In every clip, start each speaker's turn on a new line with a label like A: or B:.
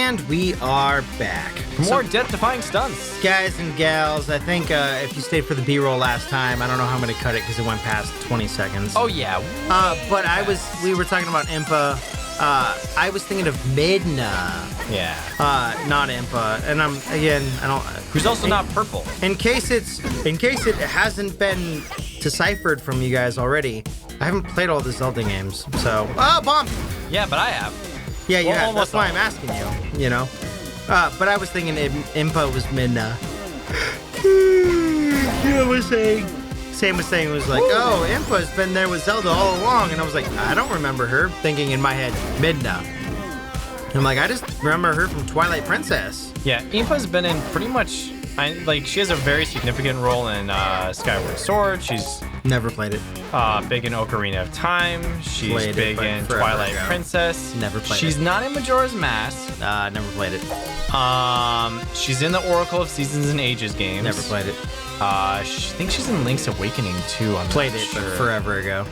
A: And we are back.
B: For more death-defying stunts.
A: Guys and gals, I think if you stayed for the B-roll last time, I don't know how I'm going to cut it because it went past 20 seconds.
B: Oh, yeah.
A: But we were talking about Impa. I was thinking of Midna.
B: Yeah.
A: Not Impa. And I don't...
B: Who's also not purple.
A: In case it hasn't been deciphered from you guys already, I haven't played all the Zelda games, so... Oh, bomb!
B: Yeah, but I have.
A: Yeah, you
B: Well,
A: have. That's why I'm asking you, you know? But I was thinking Impa was Midna. You was saying... Sam was saying, was like, oh, Impa's been there with Zelda all along. And I was like, I don't remember her. Thinking in my head, Midna. And I'm like, I just remember her from Twilight Princess.
B: Yeah, Impa's been in pretty much... she has a very significant role in Skyward Sword. She's...
A: Never played it.
B: Big in Ocarina of Time. She's
A: Played
B: big
A: it,
B: in
A: forever
B: Twilight
A: ago.
B: Princess.
A: Never played
B: She's
A: it.
B: not in Majora's Mask.
A: Never played it.
B: She's in the Oracle of Seasons and Ages games.
A: Never played it.
B: I think she's in Link's Awakening too. I'm
A: Played
B: not
A: it,
B: sure.
A: but forever ago.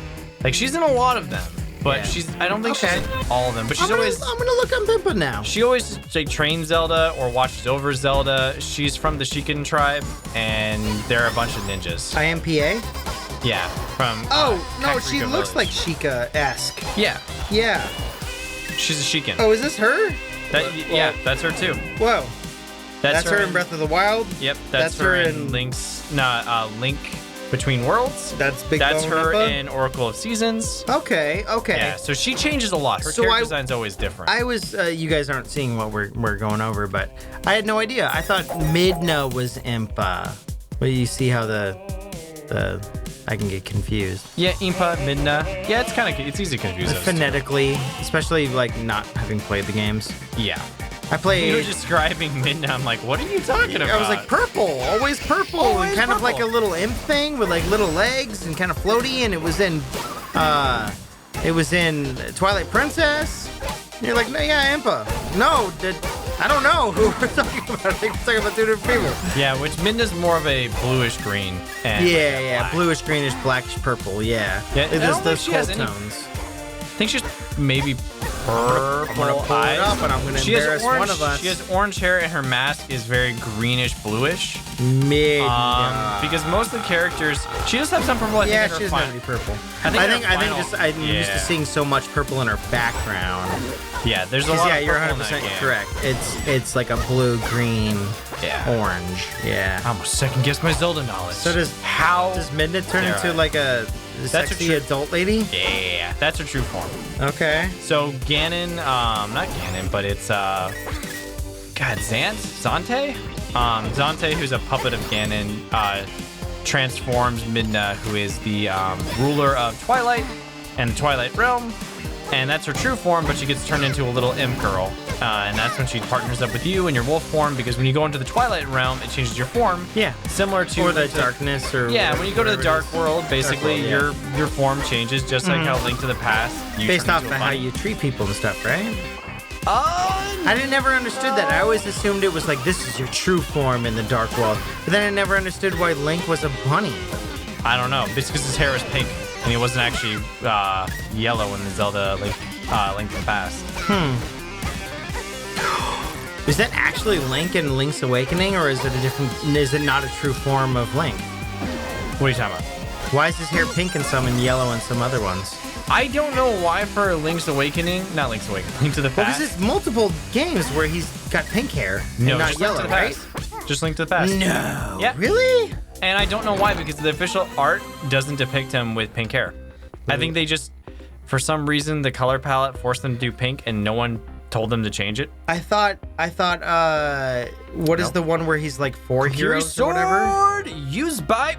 B: Like she's in a lot of them, but
A: Yeah.
B: I don't think she's
A: Okay.
B: in all of them. But she's
A: I'm
B: always
A: gonna look up Impa now.
B: she always like trains Zelda or watches over Zelda. She's from the Sheikah tribe, and there are a bunch of ninjas.
A: IMPA?
B: Yeah, from.
A: Oh, no,
B: Kakariko
A: she looks
B: Village.
A: like Sheikah-esque.
B: Yeah,
A: Yeah.
B: she's a Sheikah.
A: Oh, is this her?
B: Yeah, that's her too.
A: Whoa. That's her in
B: in
A: Breath of the Wild?
B: Yep, that's her in Link Between Worlds.
A: That's Big
B: That's
A: Bone
B: her
A: Impa?
B: in Oracle of Seasons.
A: Okay.
B: Yeah, so she changes a lot. Her
A: So
B: character design's always different.
A: I was, you guys aren't seeing what we're going over, but I had no idea. I thought Midna was Impa. But you see how I can get confused.
B: Yeah, Impa, Midna. Yeah, it's easy to confuse those two.
A: Phonetically, especially like not having played the games.
B: Yeah.
A: I played.
B: You were describing Midna. I'm like, what are you talking about?
A: I was like purple, always purple,
B: Always
A: and kind of like a
B: purple.
A: little imp thing with like little legs and kind of floaty, and it was in Twilight Princess. And you're like, no, yeah, Impa. No, I don't know who we're talking about. I think we're talking about two different people.
B: Yeah, which Midna's more of a bluish green. And
A: Yeah,
B: black.
A: bluish, greenish, blackish, purple. Yeah,
B: Yeah, I don't think
A: those
B: she
A: cold
B: has any-
A: tones.
B: I think she's maybe purple
A: I'm gonna pull
B: eyes.
A: it up, and I'm gonna
B: She has
A: embarrass
B: orange,
A: one of us.
B: She has orange hair, and her mask is very greenish, bluish.
A: Midna.
B: Because most of the characters, she does have some purple. I
A: Yeah,
B: think in
A: she
B: her
A: doesn't have
B: final-
A: any purple.
B: I think
A: I'm used to seeing so much purple in her background.
B: Yeah, there's a lot.
A: Yeah,
B: of
A: you're
B: purple
A: 100%
B: in that game.
A: correct. It's like a blue, green,
B: Yeah.
A: orange. Yeah.
B: I almost second guess my Zelda knowledge.
A: So does Midna turn
B: There
A: into
B: I-
A: like a
B: That's a
A: sexy
B: true-
A: adult lady?
B: Yeah, that's her true form.
A: Okay.
B: So Ganon, not Ganon, but it's Zante? Zante, who's a puppet of Ganon, transforms Midna, who is the ruler of Twilight and the Twilight Realm, and that's her true form, but she gets turned into a little imp girl, and that's when she partners up with you in your wolf form, because when you go into the Twilight Realm, it changes your form.
A: Yeah.
B: Similar to
A: Or the darkness, or
B: Yeah,
A: whatever-
B: when you go to the
A: whatever it
B: Dark
A: is.
B: World, basically
A: Dark World,
B: your form changes, just like how Link to the Past. You
A: based
B: turn
A: off
B: into
A: of
B: a
A: how
B: bunny.
A: you treat people and stuff, right? I never understood that. I always assumed it was like, this is your true form in the Dark World. But then I never understood why Link was a bunny.
B: I don't know. It's because his hair was pink, and he wasn't actually yellow in the Zelda Link to the Past.
A: Is that actually Link in Link's Awakening, or is it is it not a true form of Link?
B: What are you talking about?
A: Why is his hair pink in some and yellow in some other ones?
B: I don't know why for Link's Awakening, not Link's Awakening, Link to the
A: Well,
B: Past.
A: because it's multiple games where he's got pink hair and
B: no,
A: not
B: just
A: yellow,
B: Link to the
A: right?
B: Past. Just Link to the Past.
A: No.
B: Yeah.
A: Really?
B: And I don't know why, because the official art doesn't depict him with pink hair. I think they just, for some reason, the color palette forced them to do pink, and no one told them to change it.
A: I thought, what is
B: No.
A: the one where he's like four
B: Fury
A: heroes or whatever?
B: sword used by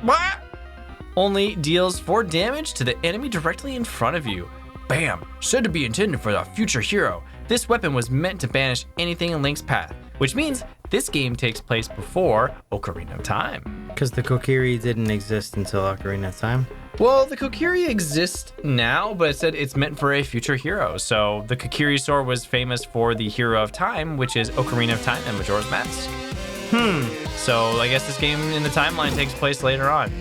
B: only deals 4 damage to the enemy directly in front of you. Bam! Said to be intended for the future hero. This weapon was meant to banish anything in Link's path, which means this game takes place before Ocarina of Time.
A: Because the Kokiri didn't exist until Ocarina of Time.
B: Well, the Kokiri exists now, but it said it's meant for a future hero. So the Kokiri sword was famous for the Hero of Time, which is Ocarina of Time and Majora's Mask. So I guess this game in the timeline takes place later on.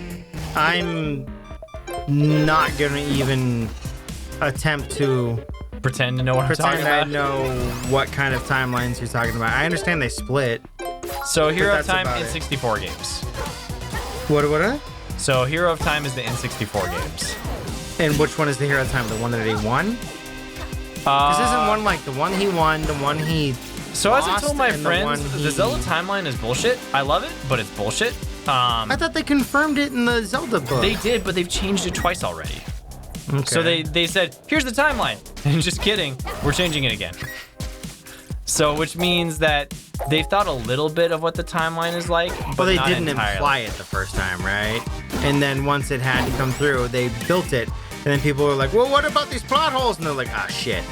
A: I'm not gonna even attempt to
B: pretend to know what I'm talking
A: Pretend I
B: about.
A: know what kind of timelines you're talking about. I understand they split.
B: So Hero of
A: that's
B: Time
A: about it.
B: N64 games.
A: What?
B: So Hero of Time is the N64 games.
A: And which one is the Hero of Time? The one that he won? This isn't one like the one he won, the one he
B: So as I
A: lost,
B: told my
A: and
B: friends,
A: one
B: the
A: he-
B: Zelda timeline is bullshit. I love it, but it's bullshit.
A: I thought they confirmed it in the Zelda book.
B: They did, but they've changed it twice already.
A: Okay.
B: So they said, here's the timeline. And just kidding, we're changing it again. So which means that they've thought a little bit of what the timeline is like, but
A: Well, they
B: not
A: didn't
B: entirely.
A: imply it the first time, right? And then once it had to come through, they built it. And then people were like, well, what about these plot holes? And they're like, ah, shit.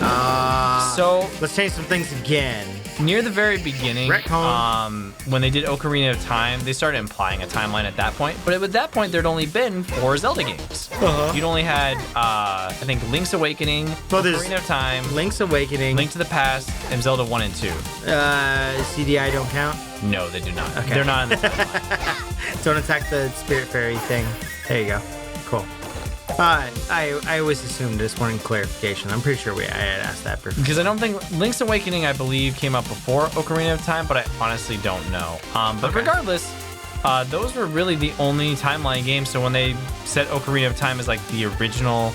B: So
A: let's change some things again.
B: near the very beginning,
A: Retcon.
B: when they did Ocarina of Time, they started implying a timeline at that point. But at that point, there'd only been 4 Zelda games. You'd only had, I think, Link's Awakening,
A: Well, there's
B: Ocarina of Time,
A: Link's Awakening.
B: Link to the Past, and Zelda 1 and 2.
A: CDI don't count.
B: No, they do not.
A: Okay.
B: They're not in the timeline.
A: Don't attack the Spirit Fairy thing. There you go. Cool. I always assumed this one in clarification. I'm pretty sure I had asked that before.
B: Because I don't think Link's Awakening, I believe, came out before Ocarina of Time, but I honestly don't know. But
A: Okay.
B: regardless, those were really the only timeline games. So when they set Ocarina of Time as like the original,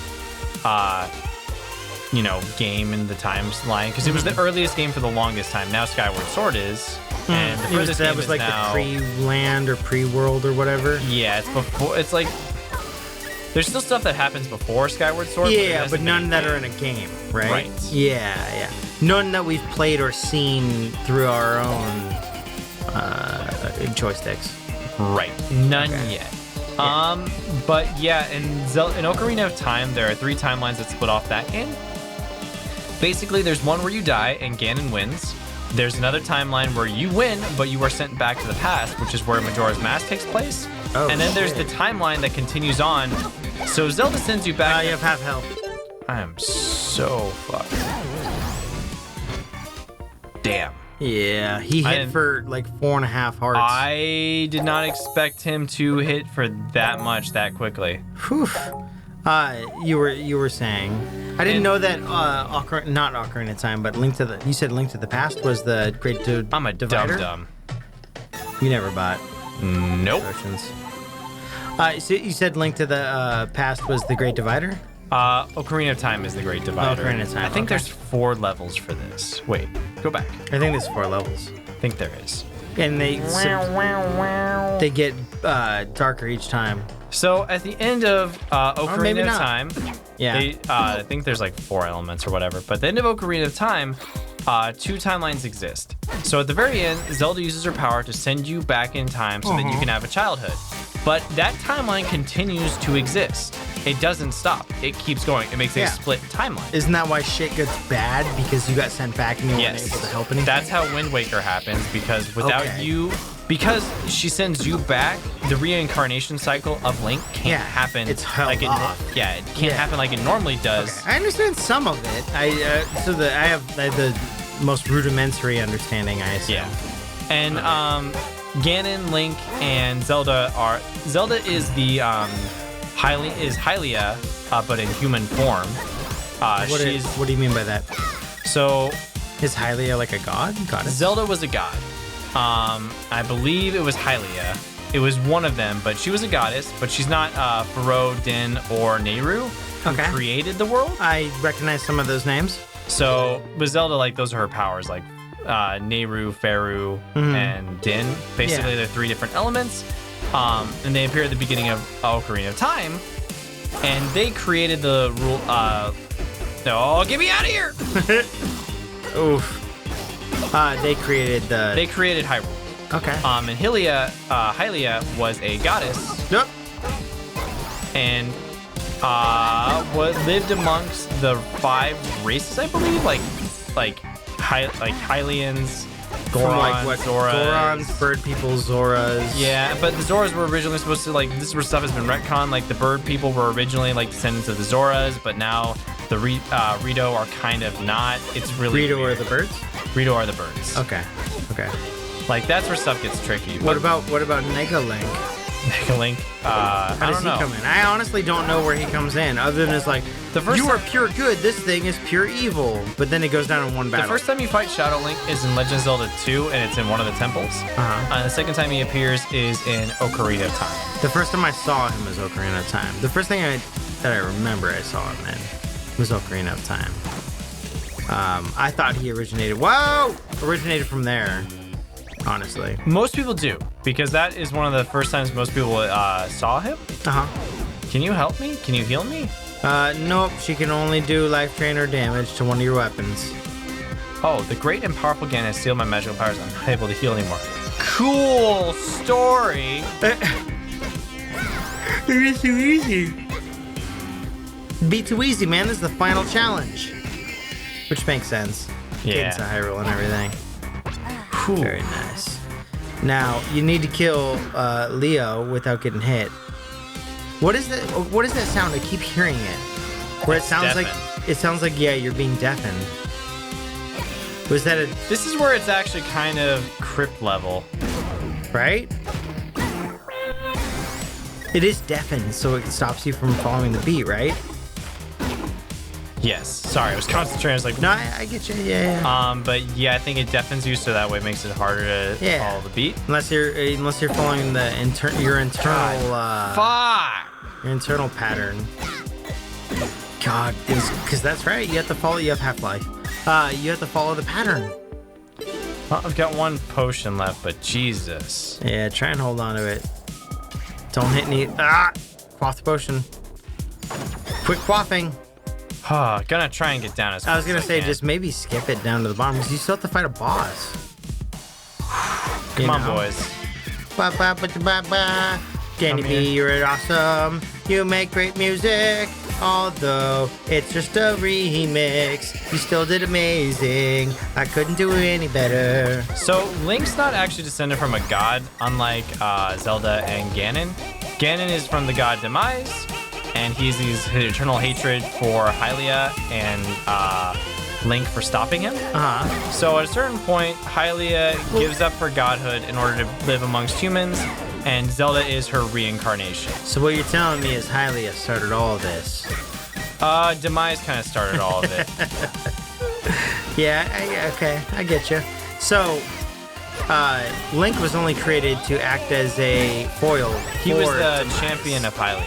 B: game in the timeline, because it was the earliest game for the longest time. Now Skyward Sword is, and the furthest
A: that
B: game
A: was
B: is
A: like
B: now,
A: the pre-land or pre-world or whatever.
B: Yeah, it's before. It's like there's still stuff that happens before Skyward Sword.
A: Yeah, but none that are in a game, right?
B: Right.
A: Yeah. None that we've played or seen through our own joysticks.
B: Right. None
A: Okay.
B: yet. But yeah, in Ocarina of Time, there are 3 timelines that split off that game. Basically, there's one where you die and Ganon wins. There's another timeline where you win, but you are sent back to the past, which is where Majora's Mask takes place.
A: Oh,
B: and then there's
A: shit.
B: the timeline that continues on. So Zelda sends you back.
A: You have half health.
B: I am so fucked. Damn.
A: Yeah, he
B: I
A: hit
B: didn't-
A: for like 4.5 hearts.
B: I did not expect him to hit for that much that quickly.
A: Whew. You were saying, I didn't know that not Ocarina of Time, but you said Link to the Past was the Great
B: I'm a
A: Divider.
B: dumb.
A: You never bought
B: Nope.
A: potions. So you said Link to the Past was the Great Divider.
B: Ocarina of Time is the Great Divider.
A: Ocarina of Time,
B: I think
A: okay.
B: there's 4 levels for this. Wait, go back.
A: I think there's 4 levels,
B: I think there is.
A: and they get darker each time.
B: So at the end of
A: maybe
B: Ocarina of
A: not.
B: Time,
A: Yeah.
B: I think there's like 4 elements or whatever. But at the end of Ocarina of Time, 2 timelines exist. So at the very end, Zelda uses her power to send you back in time so that you can have a childhood. But that timeline continues to exist. It doesn't stop. It keeps going. It makes a split timeline.
A: Isn't that why shit gets bad? Because you got sent back and you weren't
B: Yes.
A: able to help anything?
B: That's how Wind Waker happens, because without
A: Okay.
B: you, because she sends you back, the reincarnation cycle of Link can't happen.
A: it's held
B: like
A: off.
B: it can't happen like it normally does.
A: I understand some of it. I have the most rudimentary understanding, I assume.
B: Yeah. And Ganon, Link, and Zelda is the Hylia, but in human form.
A: What do you mean by that?
B: So
A: Is Hylia like a god? Goddess?
B: Zelda was a god. I believe it was Hylia. It was one of them, but she was a goddess, but she's not Faro, Din, or Nehru, who
A: Okay.
B: created the world.
A: I recognize some of those names.
B: So with Zelda, like, those are her powers, like Nehru, Faru, and Din. Basically,
A: Yeah.
B: they're 3 different elements. And they appear at the beginning of Ocarina of Time. And they created the rule. Oh, get me out of here!
A: Oof. They created
B: They created Hyrule.
A: Okay.
B: And Hylia was a goddess
A: Yep.
B: and lived amongst the 5 races, I believe, like Hylians,
A: From
B: Gorons,
A: like what?
B: Zoras.
A: Gorons, bird people, Zoras.
B: Yeah, but the Zoras were originally supposed to, like, this is where stuff has been retconned. Like, the bird people were originally like descendants of the Zoras, but now the Rito are kind of not. It's really
A: Rito
B: weird.
A: are the birds?
B: Rito are the birds.
A: Okay.
B: Like, that's where stuff gets tricky.
A: What about Nega Link?
B: Mega Link.
A: How does he come in? I honestly don't know where he comes in, other than it's like, you are pure good, this thing is pure evil. But then it goes down in one battle.
B: The first time you fight Shadow Link is in Legend of Zelda 2, and it's in one of the temples. The second time he appears is in Ocarina of Time.
A: The first time I saw him was Ocarina of Time. The first thing that I remember I saw him in was Ocarina of Time. I thought he originated from there, honestly.
B: Most people do, because that is one of the first times most people saw him. Can you help me? Can you heal me?
A: Nope, she can only do life drain or damage to one of your weapons.
B: Oh, the great and powerful Ganon has sealed my magical powers. I'm not able to heal anymore. Cool story.
A: It is too easy. Be too easy, man. This is the final challenge. Which makes sense.
B: Yeah.
A: Cadence of Hyrule and everything. Very nice. Now, you need to kill Leo without getting hit. What is that? What is that sound? I keep hearing it. Where it sounds like yeah, you're being deafened. Was that a...
B: This is where it's actually kind of Crypt level.
A: Right? It is deafened, so it stops you from following the beat, right?
B: Yes. Sorry, I was concentrating. I was like,
A: no, I get you. Yeah.
B: But yeah, I think it deafens you, so that way it makes it harder to follow the beat.
A: Unless you're following the your internal your internal pattern. God, because that's right. You have to follow. You have Half-Life. You have to follow the pattern.
B: Well, I've got one potion left, but Jesus.
A: Yeah, try and hold on to it. Don't hit any. Quaff the potion. Quick quaffing.
B: Gonna try and get down as quick
A: I was gonna
B: as I
A: say,
B: can.
A: just maybe skip it down to the bottom because you still have to fight a boss.
B: Come on, boys.
A: Danny B, you're awesome. You make great music. Although it's just a remix, you still did amazing. I couldn't do it any better.
B: So Link's not actually descended from a god, unlike Zelda and Ganon. Ganon is from the god Demise, and he's his eternal hatred for Hylia and Link for stopping him. So at a certain point, Hylia gives up her godhood in order to live amongst humans, and Zelda is her reincarnation.
A: So what you're telling me is Hylia started all of this.
B: Demise kind of started all of it.
A: Yeah, okay, I get you. So, Link was only created to act as a foil.
B: He was the
A: Demise,
B: champion of Hylia.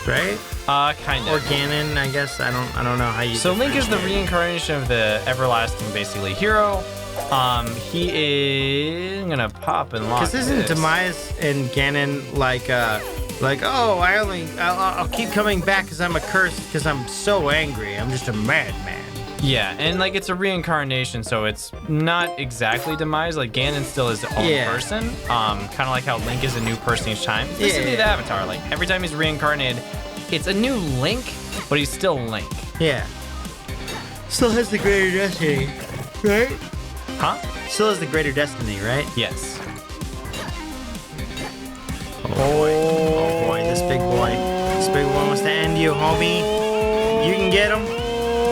A: right?
B: Kind of.
A: Or Ganon, I guess. I don't know how you.
B: So Link is the reincarnation of the everlasting, basically, hero. He is... I'm gonna pop and lock
A: Because isn't Demise and Ganon like, oh, I'll keep coming back because I'm a curse because I'm so angry. I'm just a madman.
B: Yeah, and like it's a reincarnation, so it's not exactly Demise. Like Ganon still is his own person. Kind of like how Link is a new person each time. It's basically the Avatar. Like every time he's reincarnated, it's a new Link, but he's still Link.
A: Yeah. Still has the greater destiny, right?
B: Huh?
A: Still has the greater destiny, right?
B: Yes.
A: Oh boy, this big boy. This big one wants to end you, homie. You can get him.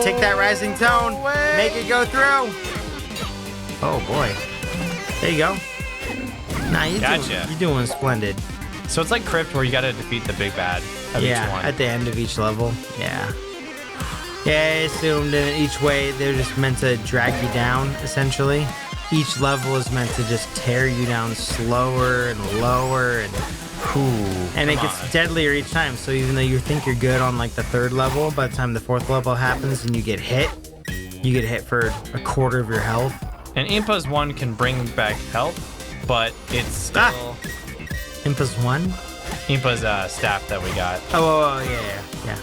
A: Take that rising tone. Make it go through. Oh boy. There you go. Nah, you're doing splendid.
B: So it's like Crypt where you gotta defeat the big bad of each one.
A: At the end of each level. Yeah. Yeah, I assumed in each way they're just meant to drag you down, essentially. Each level is meant to just tear you down slower and lower and it gets deadlier each time. So even though you think you're good on like the third level, by the time the fourth level happens and you get hit for a quarter of your health.
B: And Impa's one can bring back health, but it's still...
A: Impa's one?
B: Impa's staff that we got.
A: Oh, yeah.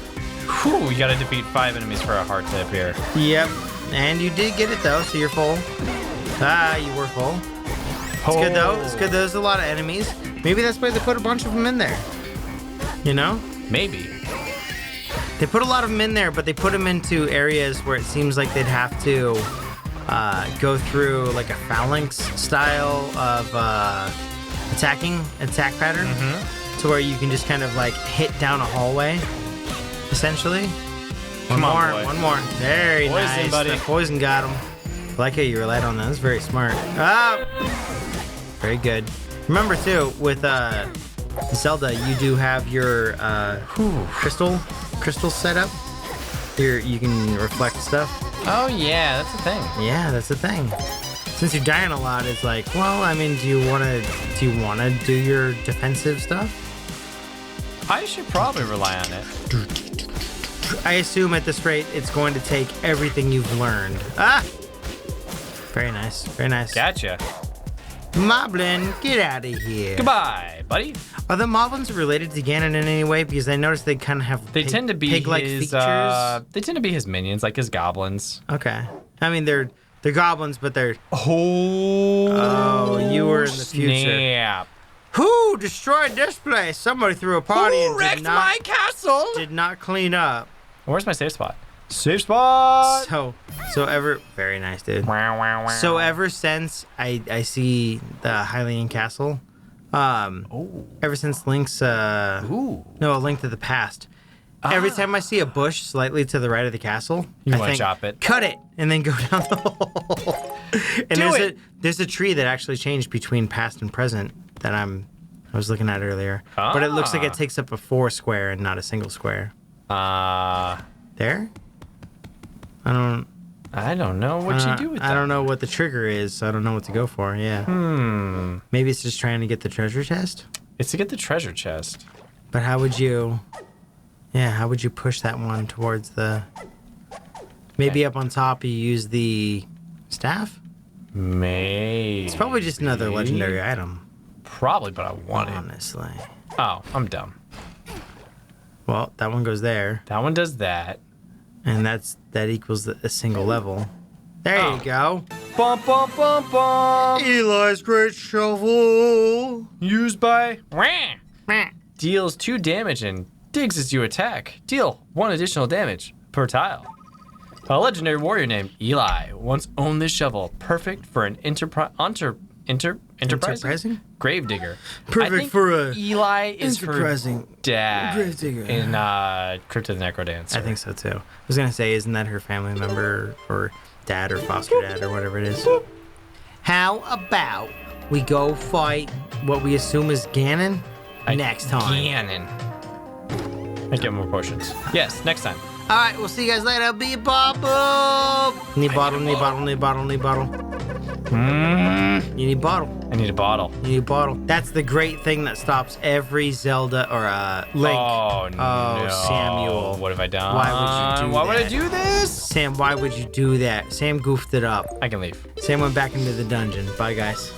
B: Whew, you gotta defeat 5 enemies for a heart to appear.
A: Yep, and you did get it though, so you're full. You were full. It's good though. It's good. There's a lot of enemies. Maybe that's why they put a bunch of them in there. You know?
B: Maybe.
A: They put a lot of them in there, but they put them into areas where it seems like they'd have to go through like a phalanx style of attack pattern, to where you can just kind of like hit down a hallway, essentially. One more. Very nice.
B: Buddy.
A: The poison got him. I like how you relied on that. That's very smart. Very good. Remember too, with Zelda, you do have your crystal set up. Here you can reflect stuff.
B: Oh yeah, that's the thing.
A: Yeah, that's the thing. Since you're dying a lot, it's like, well, I mean, do you wanna do your defensive stuff?
B: I should probably rely on it.
A: I assume at this rate, it's going to take everything you've learned. Ah! Very nice, very nice.
B: Gotcha.
A: Moblin, get out of here.
B: Goodbye, buddy.
A: Are the Moblins related to Ganon in any way? Because I noticed they kind of have
B: Tend to be
A: pig-like
B: his,
A: features.
B: they tend to be his minions, like his goblins.
A: Okay. I mean, they're goblins, but they're...
B: Oh,
A: you were in the future.
B: Snap.
A: Who destroyed this place? Somebody threw a party and
B: wrecked my castle?
A: did not clean up.
B: Where's my safe spot? Safe spot.
A: Very nice, dude.
B: Wow, wow, wow.
A: So ever since I see the Hylian Castle, ever since Link's A Link to the Past, every time I see a bush slightly to the right of the castle,
B: You
A: I
B: wanna
A: think,
B: chop it.
A: cut it, and then go down the hole. And there's a tree that actually changed between past and present that I was looking at earlier. But it looks like it takes up a 4 square and not a single square. There? I don't know what you do with that.
B: I
A: don't know what the trigger is, so I don't know what to go for. Yeah. Maybe it's just trying to get the treasure chest.
B: It's to get the treasure chest.
A: But how would you push that one towards the... Maybe up on top you use the staff?
B: Maybe.
A: It's probably just another legendary item.
B: Probably, but I want it.
A: Honestly.
B: Oh, I'm dumb.
A: Well, that one goes there.
B: That one does that.
A: And that equals a single level. There you go.
B: Bum, bum, bum, bum.
A: Eli's great shovel.
B: Used by... Deals 2 damage and digs as you attack. Deal 1 additional damage per tile. A legendary warrior named Eli once owned this shovel, perfect for an enterprising gravedigger.
A: Perfect for a
B: Eli is her
A: enterprising
B: dad
A: gravedigger.
B: in Crypt of the NecroDancer.
A: I think so too. I was gonna say, isn't that her family member or dad or foster dad or whatever it is? How about we go fight what we assume is Ganon next time?
B: Ganon. I get more potions. Yes, next time.
A: All right, we'll see you guys later. Be a bottle. Need bottle. You need bottle.
B: I need a bottle.
A: You need a bottle. That's the great thing that stops every Zelda or Link.
B: Oh, no.
A: Samuel.
B: What have I done?
A: Why would you do
B: Why
A: that?
B: would I do this?
A: Sam, why would you do that? Sam goofed it up.
B: I can leave.
A: Sam went back into the dungeon. Bye, guys.